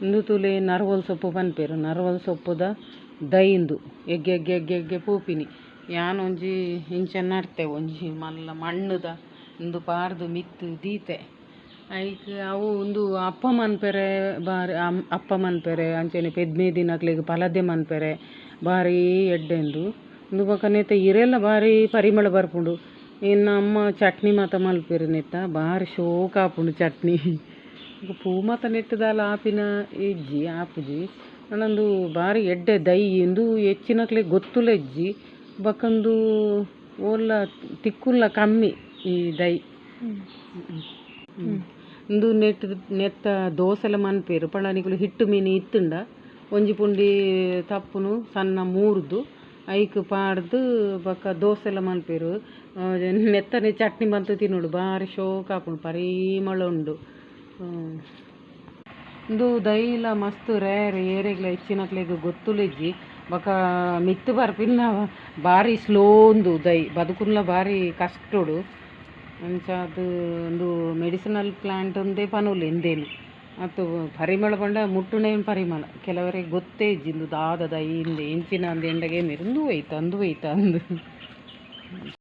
ಇಂದು ತುಲೆ ನರವಲ್ ಸೊಪ್ಪು ಪನ್ಪೇರು ನರವಲ್ ಸೊಪ್ಪುದ ದೈಂದು ಎಗ್ಗೆ ಎಗ್ಗೆ ಎಗ್ಗೆ ಎಗ್ಗೆ ಪೂಪಿನಿ ಯಾನ್ ಒಂಜಿ ಇಂಚ ನಡ್ತೆ ಒಂಜಿ ಮಲ್ಲ ಮಣ್ಣುದ ಇಂದು ಪಾರ್ದು ಮಿತ್ತು ದೀತೆ ಐಕ್ ಅವು ಒಂದು ಅಪ್ಪ ಮನ್ಪೆರೆ ಬಾರಿ ಅಪ್ಪ ಮನ್ಪೆರೆ ಅಂಚನೆ ಪೆದ್ಮೆ ದಿನಕ್ಲೆಗ್ ಪಲದೆ ಮನ್ಪೆರೆ ಬಾರಿ ಎಡ್ಡೆಂದು ಇಂದು ಬೊಕ ನೆತ್ತ ಇರೆಲ್ಲ ಬಾರಿ ಪರಿಮಳ ಬರ್ಪುಂಡು. ಇನ್ನು ಅಮ್ಮ ಚಟ್ನಿ ಮಾತ ಮಲ್ಪೆರು ನೆತ್ತ ಬಾರಿ ಶೋಕ ಆಪುಂಡು ಚಟ್ನಿ ಪೂ ಮಾತ ನೆಟ್ಟದಾಲ ಆಪಿನ ಎಜ್ಜಿ ಆಪುಜಿ ನನಂದು ಬಾರಿ ಎಡ್ಡೆ ದೈ ಇಂದು ಹೆಚ್ಚಿನಕ್ಲೆ ಗೊತ್ತುಲ ಎಜ್ಜಿ ಬಕಂದು ಓಲ್ಲ ತಿಕ್ಕುಲ್ಲ ಕಮ್ಮಿ ಈ ದೈ ಇಂದು ನೆತ್ತ ದೋಸೆಲ ಮನ್ಪೇರು ಪಳನಿಕುಲು ಹಿಟ್ಟು ಮೀನು ಇತ್ತುಂಡ ಒಂಜಿ ಪುಂಡಿ ತಪ್ಪುನು ಸಣ್ಣ ಮೂರ್ದು ಐಕ್ ಪಾಡ್ದು ಬೊಕ ದೋಸೆಲ ಮನ್ಪೇರು ನೆತ್ತನೆ ಚಟ್ನಿ ಬಂತು ತಿನ್ನುಡು ಬಾರಿ ಶೋಕ ಆಪುಂಡು ಪರಿಮಳ ಉಂಡು. ಇಂದು ದೈಲ ಮಸ್ತ್ ರೇರ್ ಏರೆಗ್ಲ ಹೆಚ್ಚಿನಕ್ಲೆಗ್ ಗೊತ್ತುಲೆಜ್ಜಿ ಬೊಕ ಮಿತ್ತು ಬರ್ಪಿನ ಬಾರಿ ಸ್ಲೋ ಉಂದು ದೈ ಬದುಕುನ್ಲ ಬಾರಿ ಕಷ್ಟೋಡು ಅಂಚ ಅದು ಒಂದು ಮೆಡಿಸಿನಲ್ ಪ್ಲಾಂಟ್ ಒಂದೇ ಪನೊಲಿ ಎಂದೇನು ಮತ್ತು ಪರಿಮಳ ಪಂಡ ಮುಟ್ಟುನೇನು ಪರಿಮಳ ಕೆಲವರಿಗೆ ಗೊತ್ತೇ ಇಜ್ಜಿಂದು ದಾದ ದೈ ಇಂದೆ ಎಂಚಿನ ಅಂದು ಎಂಡಗೆ ಅಂದು ಹೋಯ್ತಾ ಅಂದು